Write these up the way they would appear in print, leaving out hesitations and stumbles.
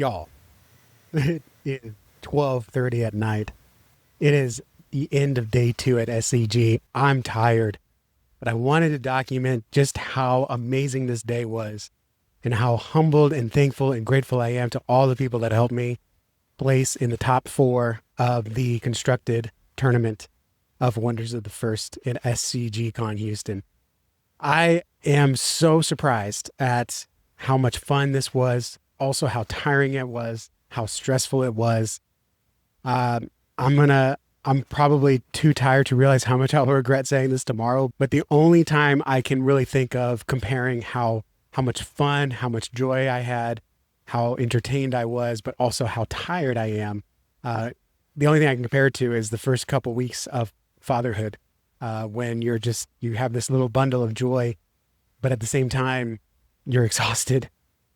Y'all, it is 12:30 at night. It is the end of day two at SCG. I'm tired, but I wanted to document just how amazing this day was and how humbled and thankful and grateful I am to all the people that helped me place in the top four of the constructed tournament of Wonders of the First in SCG Con Houston. I am so surprised at how much fun this was, also how tiring it was, how stressful it was. Um, I'm probably too tired to realize how much I'll regret saying this tomorrow, but the only time I can really think of comparing how much fun, how much joy I had, how entertained I was, but also how tired I am. Uh, the only thing I can compare it to is the first couple weeks of fatherhood, when you have this little bundle of joy, but at the same time, you're exhausted.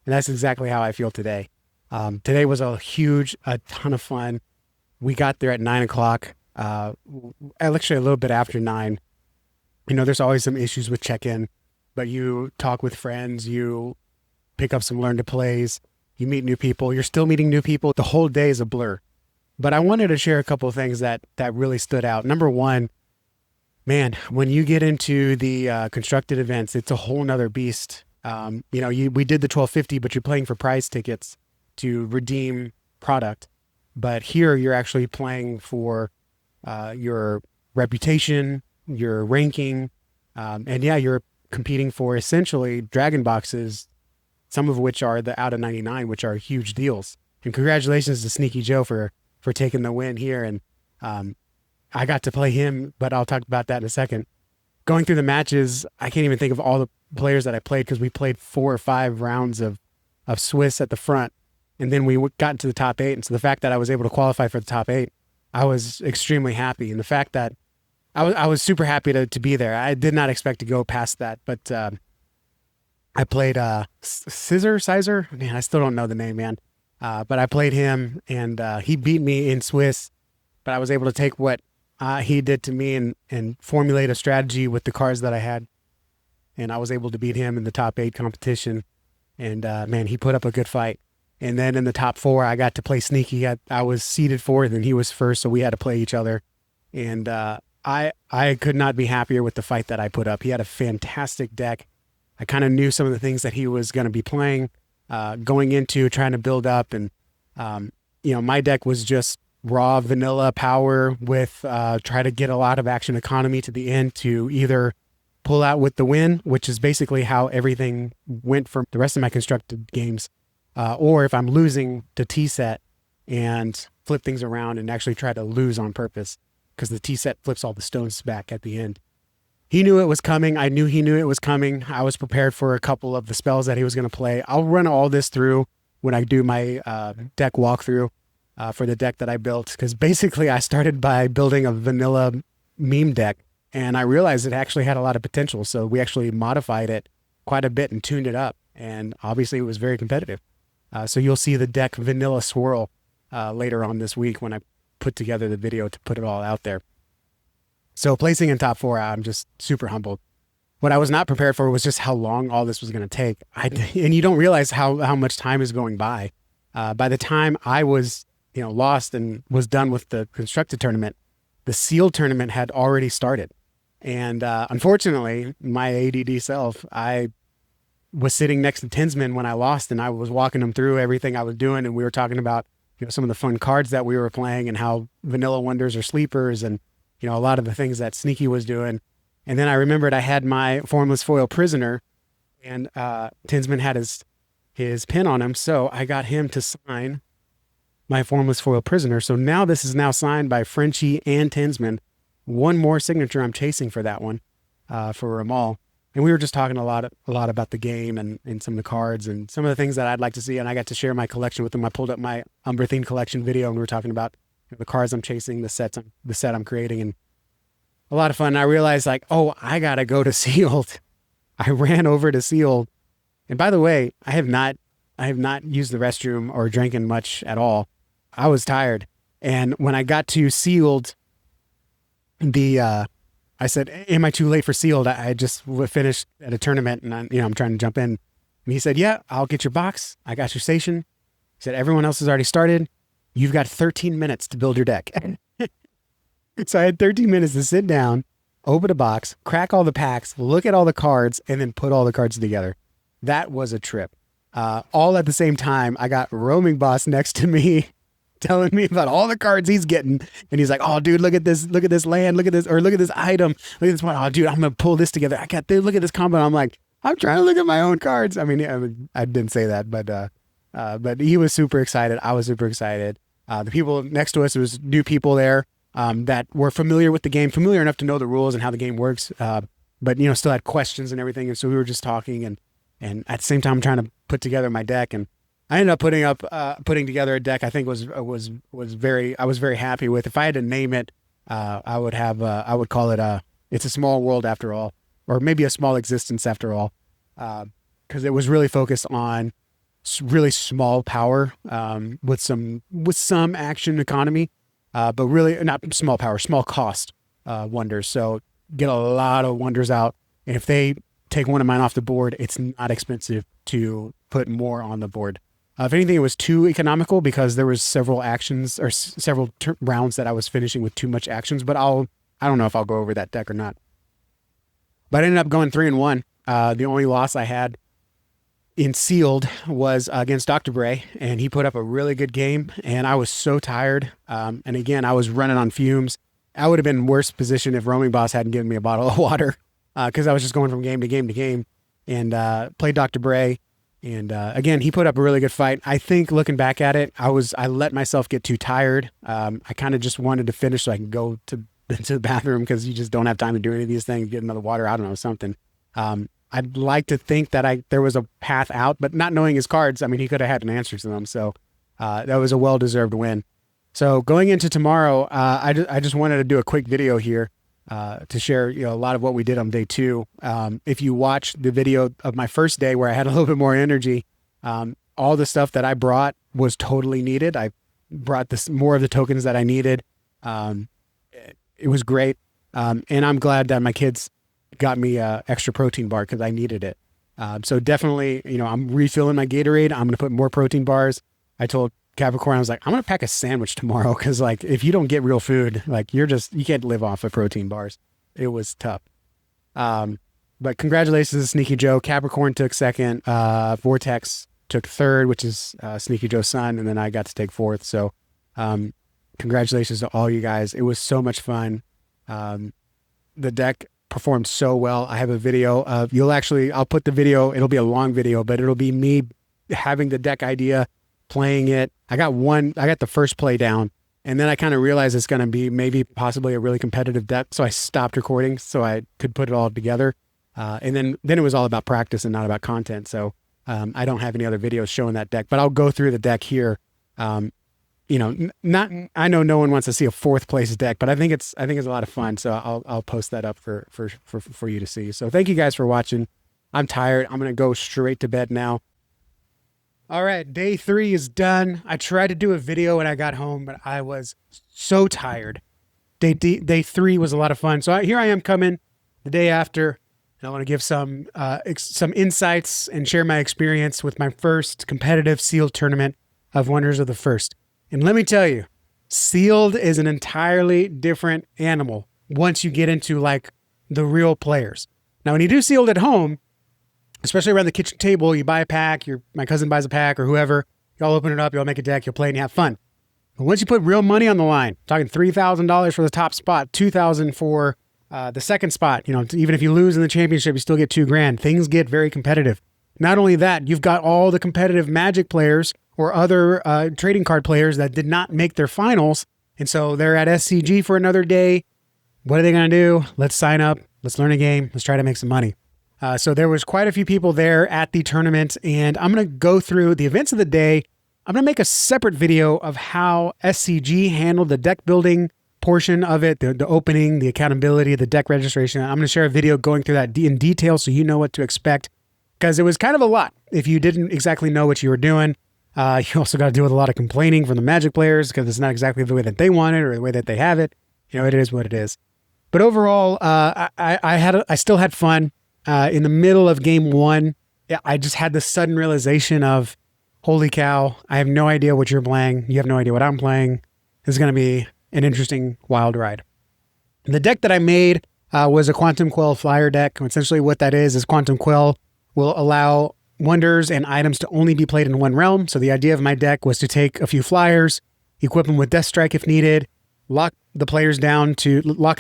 And that's exactly how I feel today. Today was a ton of fun. We got there at 9 o'clock, actually a little bit after 9. There's always some issues with check-in, but you talk with friends, you pick up some learn to plays, you meet new people, you're still meeting new people. The whole day is a blur. But I wanted to share a couple of things that really stood out. Number one, man, when you get into the constructed events, it's a whole nother beast. We did the 1250, but you're playing for prize tickets to redeem product. But here you're actually playing for your reputation, your ranking, and yeah, you're competing for essentially dragon boxes, some of which are the out of 99, which are huge deals. And congratulations to Sneaky Joe for taking the win here. And I got to play him, but I'll talk about that in a second. Going through the matches, I can't even think of all the players that I played because we played 4 or 5 rounds of Swiss at the front. And then we got into the top 8. And so the fact that I was able to qualify for the top 8, I was extremely happy. And the fact that I was super happy to be there. I did not expect to go past that, but I played Sizer. Man, I still don't know the name, man. But I played him, and he beat me in Swiss. But I was able to take what he did to me and formulate a strategy with the cards that I had. And I was able to beat him in the top 8 competition. And man, he put up a good fight. And then in the top 4, I got to play Sneaky. I was seeded 4th and he was 1st, so we had to play each other. And I could not be happier with the fight that I put up. He had a fantastic deck. I kind of knew some of the things that he was going to be playing, going into trying to build up. And, my deck was just raw vanilla power with try to get a lot of action economy to the end to either pull out with the win, which is basically how everything went for the rest of my constructed games. Or if I'm losing, to T-set and flip things around and actually try to lose on purpose because the T-set flips all the stones back at the end. He knew it was coming. I knew he knew it was coming. I was prepared for a couple of the spells that he was going to play. I'll run all this through when I do my deck walkthrough for the deck that I built, because basically I started by building a vanilla meme deck and I realized it actually had a lot of potential. So we actually modified it quite a bit and tuned it up. And obviously it was very competitive. So you'll see the deck vanilla swirl later on this week when I put together the video to put it all out there. So placing in top 4, I'm just super humbled. What I was not prepared for was just how long all this was going to take. And you don't realize how much time is going by. By the time I was, lost and was done with the constructed tournament, the sealed tournament had already started. And unfortunately, my ADD self, I was sitting next to Tinsman when I lost, and I was walking him through everything I was doing. And we were talking about, some of the fun cards that we were playing and how vanilla wonders are sleepers and, a lot of the things that Sneaky was doing. And then I remembered I had my formless foil prisoner, and Tinsman had his pin on him. So I got him to sign my formless foil prisoner. So now this is now signed by Frenchie and Tinsman. One more signature I'm chasing for that one, for Ramal. And we were just talking a lot about the game and some of the cards and some of the things that I'd like to see. And I got to share my collection with them. I pulled up my Umbrathine collection video and we were talking about the cards I'm chasing, the set I'm creating, and a lot of fun. And I realized I got to go to Sealed. I ran over to Sealed. And by the way, I have not used the restroom or drinking much at all. I was tired. And when I got to Sealed, I said, am I too late for Sealed? I just finished at a tournament and I'm trying to jump in. And he said, yeah, I'll get your box. I got your station. He said, everyone else has already started. You've got 13 minutes to build your deck. So I had 13 minutes to sit down, open a box, crack all the packs, look at all the cards, and then put all the cards together. That was a trip. All at the same time, I got Roaming Boss next to me telling me about all the cards he's getting. And he's like, oh, dude, look at this land, look at this, or look at this item, look at this one. Oh, dude, I'm going to pull this together. I got this, look at this combo. I'm like, I'm trying to look at my own cards. I mean, I didn't say that, but he was super excited. I was super excited. The people next to us, there was new people there that were familiar with the game, familiar enough to know the rules and how the game works, but, you know, still had questions and everything. And so we were just talking, and at the same time, I'm trying to put together my deck. And I ended up putting together a deck I think I was very happy with. If I had to name it, I would call it It's a Small World After All, or maybe A Small Existence After All, because it was really focused on really small power with some action economy, but really not small power, small cost wonders. So get a lot of wonders out, and if they take one of mine off the board, it's not expensive to put more on the board. If anything, it was too economical because there was several actions or several rounds that I was finishing with too much actions. But I don't know if I'll go over that deck or not. But I ended up going 3-1. The only loss I had in sealed was against Dr. Bray, and he put up a really good game, and I was so tired. And again, I was running on fumes. I would have been in worse position if Roaming Boss hadn't given me a bottle of water, because I was just going from game to game to game, and played Dr. Bray. And again, he put up a really good fight. I think looking back at it, I let myself get too tired. I kind of just wanted to finish so I can go to the bathroom, because you just don't have time to do any of these things, get another water, I don't know, something. I'd like to think that there was a path out, but not knowing his cards, I mean, he could have had an answer to them. So that was a well-deserved win. So going into tomorrow, I just wanted to do a quick video here to share, you know, a lot of what we did on day 2. If you watch the video of my first day where I had a little bit more energy, all the stuff that I brought was totally needed. I brought more of the tokens that I needed. It was great. And I'm glad that my kids got me a extra protein bar because I needed it. So definitely, you know, I'm refilling my Gatorade. I'm going to put more protein bars. I told Capricorn, I was like, I'm going to pack a sandwich tomorrow, because like, if you don't get real food, like you can't live off of protein bars. It was tough. But congratulations to Sneaky Joe. Capricorn took second. Vortex took third, which is Sneaky Joe's son. And then I got to take fourth. So congratulations to all you guys. It was so much fun. The deck performed so well. I have a video of, I'll put the video, it'll be a long video, but it'll be me having the deck idea, playing it. I got the first play down, and then I kind of realized it's going to be maybe possibly a really competitive deck. So I stopped recording so I could put it all together. And then it was all about practice and not about content. So I don't have any other videos showing that deck, but I'll go through the deck here. You know, I know no one wants to see a fourth place deck, but I think it's a lot of fun. So I'll post that up for you to see. So thank you guys for watching. I'm tired. I'm going to go straight to bed now. All right. Day 3 is done. I tried to do a video when I got home, but I was so tired. Day 3 was a lot of fun. So here I am coming the day after, and I want to give some insights and share my experience with my first competitive sealed tournament of Wonders of the First. And let me tell you, sealed is an entirely different animal once you get into like the real players. Now, when you do sealed at home, especially around the kitchen table, you buy a pack, my cousin buys a pack or whoever, you all open it up, you all make a deck, you'll play and you have fun. But once you put real money on the line, talking $3,000 for the top spot, $2,000 for the second spot, you know, even if you lose in the championship, you still get $2,000. Things get very competitive. Not only that, you've got all the competitive Magic players or other trading card players that did not make their finals. And so they're at SCG for another day. What are they going to do? Let's sign up. Let's learn a game. Let's try to make some money. So there was quite a few people there at the tournament, and I'm going to go through the events of the day. I'm going to make a separate video of how SCG handled the deck building portion of it, the opening, the accountability, the deck registration. I'm going to share a video going through that in detail so you know what to expect, because it was kind of a lot if you didn't exactly know what you were doing. You also got to deal with a lot of complaining from the Magic players because it's not exactly the way that they want it or the way that they have it. You know, it is what it is. But overall, I still had fun. In the middle of game 1, I just had this sudden realization of, holy cow, I have no idea what you're playing. You have no idea what I'm playing. This is going to be an interesting, wild ride. The deck that I made was a Quantum Quell Flyer deck. Essentially what that is Quantum Quell will allow wonders and items to only be played in one realm. So the idea of my deck was to take a few flyers, equip them with Death Strike if needed, lock the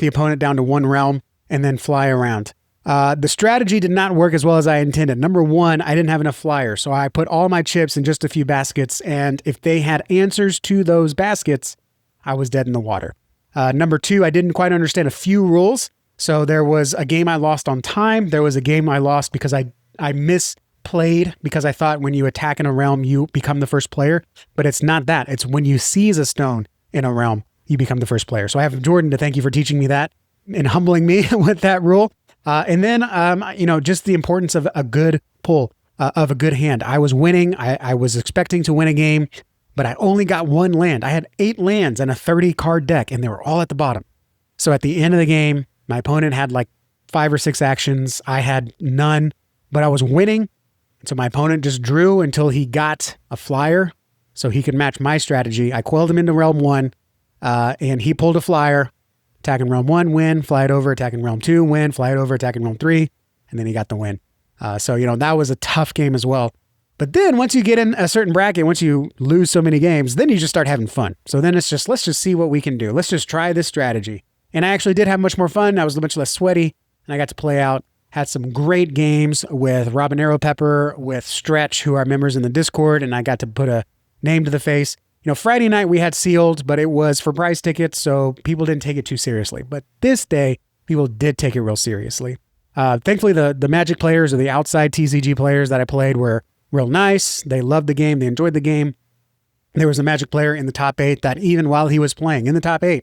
opponent down to one realm, and then fly around. The strategy did not work as well as I intended. Number one, I didn't have enough flyers, so I put all my chips in just a few baskets, and if they had answers to those baskets, I was dead in the water. Number two, I didn't quite understand a few rules. So there was a game I lost on time. There was a game I lost because I misplayed, because I thought when you attack in a realm, you become the first player. But it's not that. It's when you seize a stone in a realm, you become the first player. So I have Jordan to thank you for teaching me that and humbling me with that rule. And then, just the importance of a good pull, of a good hand. I was winning. I was expecting to win a game, but I only got one land. I had 8 lands and a 30-card deck, and they were all at the bottom. So at the end of the game, my opponent had like 5 or 6 actions. I had none, but I was winning. So my opponent just drew until he got a flyer so he could match my strategy. I quelled him into realm 1, and he pulled a flyer. Attacking realm 1, win, fly it over, attacking realm 2, win, fly it over, attacking realm 3, and then he got the win. So that was a tough game as well. But then once you get in a certain bracket, once you lose so many games, then you just start having fun. So then it's just, let's just see what we can do. Let's just try this strategy. And I actually did have much more fun. I was much less sweaty, and I got to play out. Had some great games with Robinero Pepper, with Stretch, who are members in the Discord, and I got to put a name to the face. Friday night we had sealed, but it was for prize tickets, so people didn't take it too seriously. But this day, people did take it real seriously. Thankfully, the Magic players, or the outside TCG players that I played, were real nice. They loved the game. They enjoyed the game. There was a Magic player in the top 8 that even while he was playing in the top 8,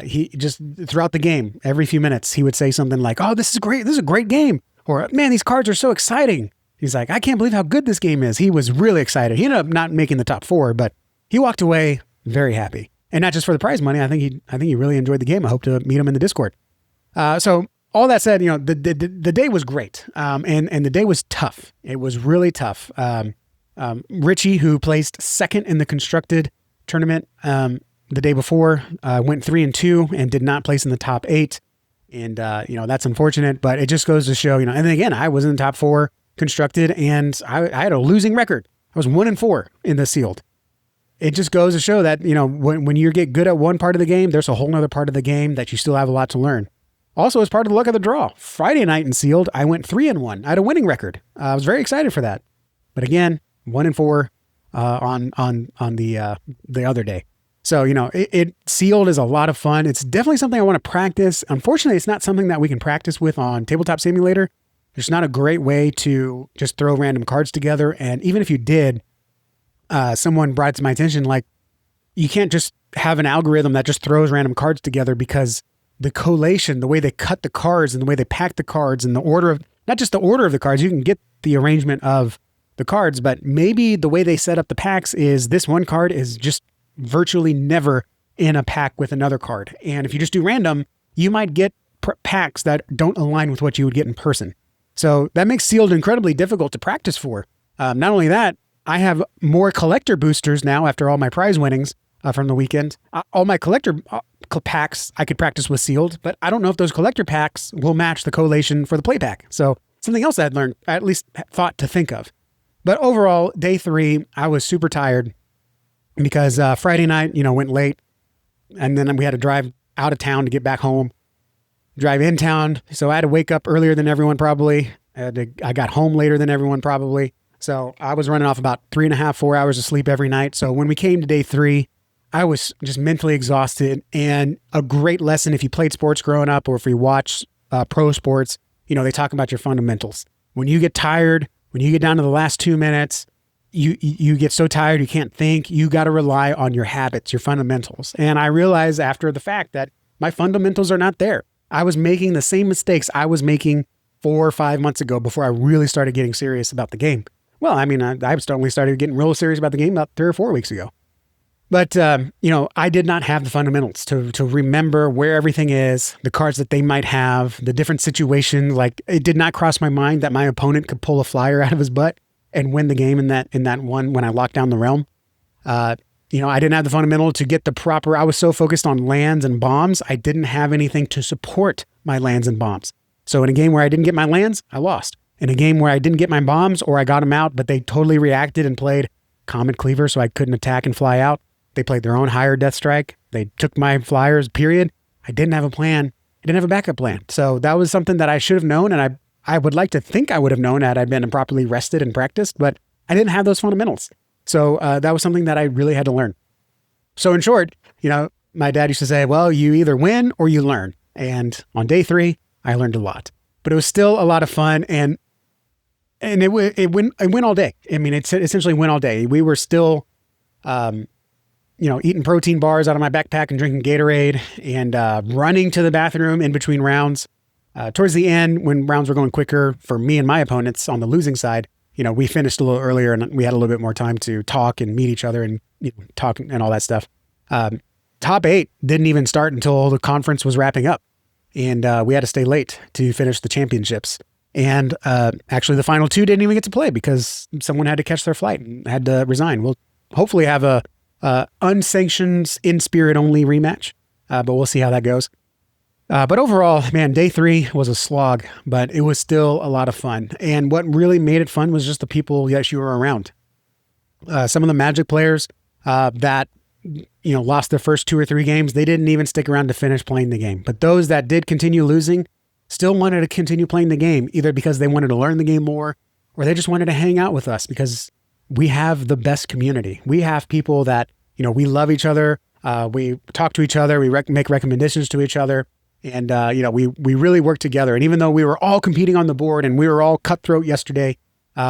he just, throughout the game, every few minutes, he would say something like, "Oh, this is great. This is a great game." Or, "Man, these cards are so exciting." He's like, "I can't believe how good this game is." He was really excited. He ended up not making the top 4, but he walked away very happy. And not just for the prize money. I think he really enjoyed the game. I hope to meet him in the Discord. So all that said, the day was great. And the day was tough. It was really tough. Richie, who placed second in the constructed tournament, the day before, went 3-2 and did not place in the top 8. And, that's unfortunate, but it just goes to show, and then again, I was in the top 4 constructed, and I had a losing record. I was 1-4 in the sealed. It just goes to show that, when you get good at one part of the game, there's a whole nother part of the game that you still have a lot to learn. Also, as part of the luck of the draw, Friday night in sealed, I went 3-1. I had a winning record. I was very excited for that. But again, 1-4 on the other day. So, it sealed is a lot of fun. It's definitely something I want to practice. Unfortunately, it's not something that we can practice with on Tabletop Simulator. There's not a great way to just throw random cards together. And even if you did, someone brought to my attention, like, you can't just have an algorithm that just throws random cards together, because the collation, the way they cut the cards and the way they pack the cards and the order of, not just the order of the cards, you can get the arrangement of the cards, but maybe the way they set up the packs is this one card is just virtually never in a pack with another card. And if you just do random, you might get packs that don't align with what you would get in person. So that makes sealed incredibly difficult to practice for. Not only that, I have more collector boosters now after all my prize winnings from the weekend. All my collector packs I could practice with sealed, but I don't know if those collector packs will match the collation for the play pack. So something else I had learned, I at least thought to think of. But overall, day 3, I was super tired because Friday night, went late, and then we had to drive out of town to get back home, drive in town. So I had to wake up earlier than everyone probably. I got home later than everyone probably. So I was running off about 3.5, 4 hours of sleep every night. So when we came to day 3, I was just mentally exhausted, and a great lesson if you played sports growing up, or if you watch pro sports, they talk about your fundamentals. When you get tired, when you get down to the last 2 minutes, you get so tired you can't think. You got to rely on your habits, your fundamentals. And I realized after the fact that my fundamentals are not there. I was making the same mistakes I was making 4 or 5 months ago before I really started getting serious about the game. Well, I mean, I only started getting real serious about the game about 3 or 4 weeks ago. But, I did not have the fundamentals to remember where everything is, the cards that they might have, the different situations. Like, it did not cross my mind that my opponent could pull a flyer out of his butt. and win the game in that one when I locked down the realm. I didn't have the fundamental to get the proper. I was so focused on lands and bombs, I didn't have anything to support my lands and bombs. So in a game where I didn't get my lands, I lost. In a game where I didn't get my bombs, or I got them out, but they totally reacted and played Comet Cleaver, so I couldn't attack and fly out. They played their own higher Death Strike. They took my flyers, period. I didn't have a plan. I didn't have a backup plan. So that was something that I should have known, and I would like to think I would have known had I been properly rested and practiced, but I didn't have those fundamentals. So that was something that I really had to learn. So in short, my dad used to say, well, you either win or you learn. And on day 3, I learned a lot. But it was still a lot of fun, and it went all day. I mean, it essentially went all day. We were still, eating protein bars out of my backpack and drinking Gatorade and running to the bathroom in between rounds. Towards the end, when rounds were going quicker for me and my opponents on the losing side, we finished a little earlier and we had a little bit more time to talk and meet each other and talk and all that stuff. Top 8 didn't even start until the conference was wrapping up, and we had to stay late to finish the championships. And actually, the final 2 didn't even get to play because someone had to catch their flight and had to resign. We'll hopefully have a unsanctioned, in-spirit only rematch, but we'll see how that goes. But overall, man, day 3 was a slog, but it was still a lot of fun. And what really made it fun was just the people that you were around. Some of the Magic players that lost their first 2 or 3 games, they didn't even stick around to finish playing the game. But those that did continue losing still wanted to continue playing the game, either because they wanted to learn the game more, or they just wanted to hang out with us because we have the best community. We have people that, we love each other. We talk to each other. We make recommendations to each other. And, we really work together. And even though we were all competing on the board and we were all cutthroat yesterday,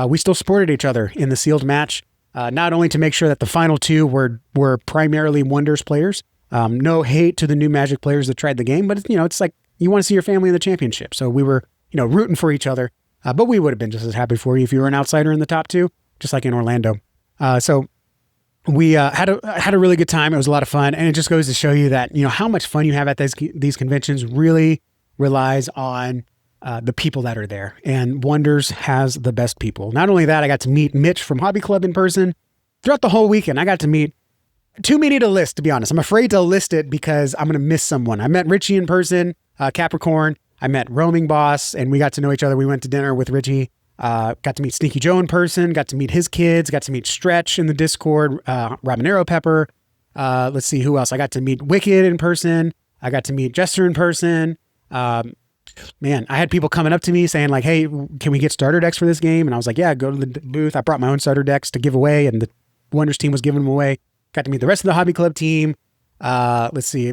we still supported each other in the sealed match, not only to make sure that the final 2 were primarily Wonders players. No hate to the new Magic players that tried the game, but it's like you want to see your family in the championship. So we were, rooting for each other, but we would have been just as happy for you if you were an outsider in the top 2, just like in Orlando. So we had a really good time. It was a lot of fun. And it just goes to show you that, how much fun you have at these conventions really relies on the people that are there. And Wonders has the best people. Not only that, I got to meet Mitch from Hobby Club in person throughout the whole weekend. I got to meet too many to list, to be honest. I'm afraid to list it because I'm going to miss someone. I met Richie in person, Capricorn. I met Roaming Boss, and we got to know each other. We went to dinner with Richie. Got to meet Sneaky Joe in person, got to meet his kids, got to meet Stretch in the Discord, Rabanero Pepper. Let's see who else. I got to meet Wicked in person. I got to meet Jester in person. Man, I had people coming up to me saying like, hey, can we get starter decks for this game? And I was like, yeah, go to the booth. I brought my own starter decks to give away, and the Wonders team was giving them away. Got to meet the rest of the Hobby Club team. Let's see.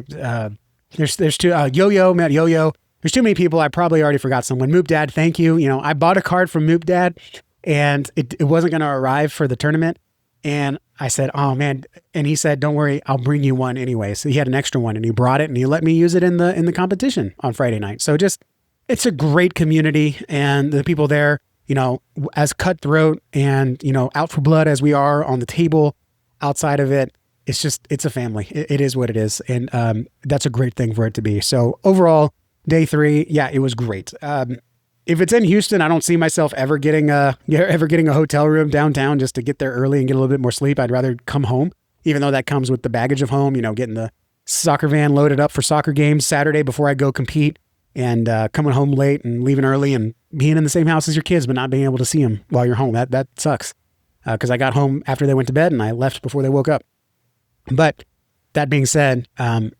There's 2, Yo-Yo, met Yo-Yo. There's too many people. I probably already forgot someone. Moop Dad, thank you. I bought a card from Moop Dad, and it wasn't going to arrive for the tournament. And I said, oh man. And he said, don't worry, I'll bring you one anyway. So he had an extra one and he brought it and he let me use it in the competition on Friday night. So it's a great community, and the people there, as cutthroat and, out for blood as we are on the table, outside of it, it's a family. It is what it is. And that's a great thing for it to be. So overall, day 3, yeah, it was great. If it's in Houston, I don't see myself ever getting a hotel room downtown just to get there early and get a little bit more sleep. I'd rather come home, even though that comes with the baggage of home, getting the soccer van loaded up for soccer games Saturday before I go compete, and coming home late and leaving early and being in the same house as your kids, but not being able to see them while you're home. That sucks. Because I got home after they went to bed and I left before they woke up. But that being said,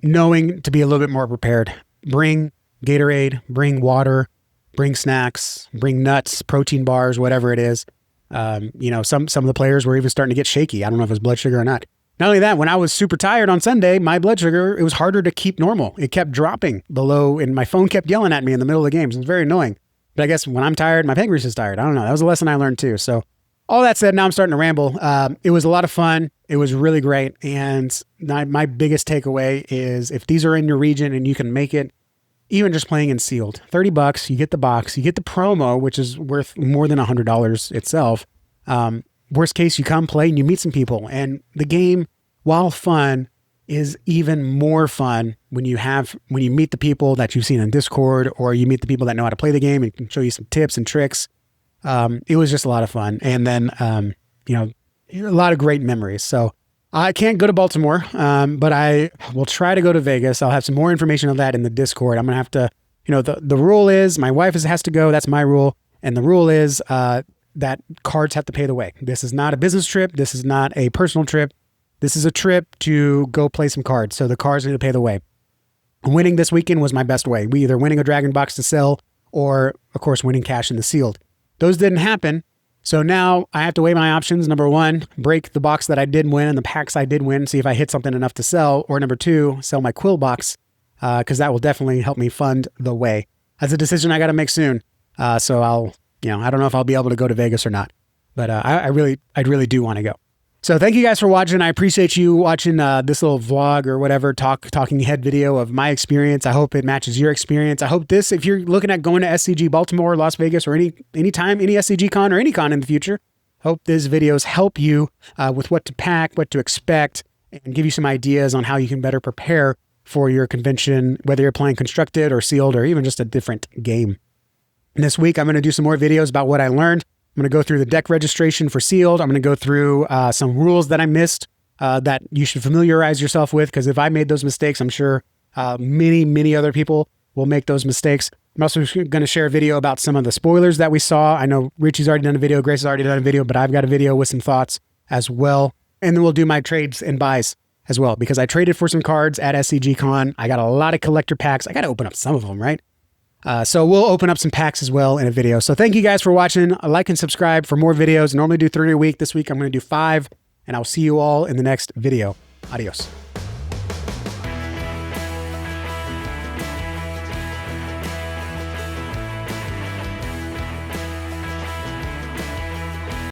knowing to be a little bit more prepared, bring Gatorade, bring water, bring snacks, bring nuts, protein bars, whatever it is. Some of the players were even starting to get shaky. I don't know if it was blood sugar or not. Not only that, when I was super tired on Sunday, my blood sugar, it was harder to keep normal. It kept dropping below, and my phone kept yelling at me in the middle of the games. It was very annoying. But I guess when I'm tired, my pancreas is tired. I don't know. That was a lesson I learned too. So all that said, now I'm starting to ramble. It was a lot of fun. It was really great. And my biggest takeaway is if these are in your region and you can make it, even just playing in sealed, $30, you get the box, you get the promo, which is worth more than $100 itself. Worst case, you come play and you meet some people, and the game, while fun, is even more fun when you meet the people that you've seen on Discord, or you meet the people that know how to play the game and can show you some tips and tricks. It was just a lot of fun. And then, you know, a lot of great memories. So I can't go to Baltimore, but I will try to go to Vegas. I'll have some more information on that in the Discord. I'm going to have to, you know, the rule is my wife has to go. That's my rule. And the rule is that cards have to pay the way. This is not a business trip. This is not a personal trip. This is a trip to go play some cards. So the cards need to pay the way. Winning this weekend was my best way. We either winning a dragon box to sell or, of course, winning cash in the sealed. Those didn't happen. So now I have to weigh my options. Number one, break the box that I did win and the packs I did win, see if I hit something enough to sell. Or number two, sell my quill box, because that will definitely help me fund the way. That's a decision I got to make soon. So I'll, you know, I don't know if I'll be able to go to Vegas or not, but I really do want to go. So thank you guys for watching. I appreciate you watching this little vlog or whatever, talking head video of my experience. I hope it matches your experience. I hope this, if you're looking at going to SCG Baltimore, Las Vegas, or anytime, any SCG Con or any con in the future, hope these videos help you with what to pack, what to expect, and give you some ideas on how you can better prepare for your convention, whether you're playing constructed or sealed or even just a different game. And this week, I'm going to do some more videos about what I learned. I'm going to go through the deck registration for sealed. I'm going to go through some rules that I missed that you should familiarize yourself with, because if I made those mistakes, I'm sure many other people will make those mistakes. I'm also going to share a video about some of the spoilers that we saw. I know Richie's already done a video, Grace has already done a video, but I've got a video with some thoughts as well. And then we'll do my trades and buys as well, because I traded for some cards at SCG Con. I got a lot of collector packs. I got to open up some of them, right? So we'll open up some packs as well in a video. So thank you guys for watching. Like and subscribe for more videos. I normally do 3 a week. This week I'm going to do 5, and I'll see you all in the next video. Adios.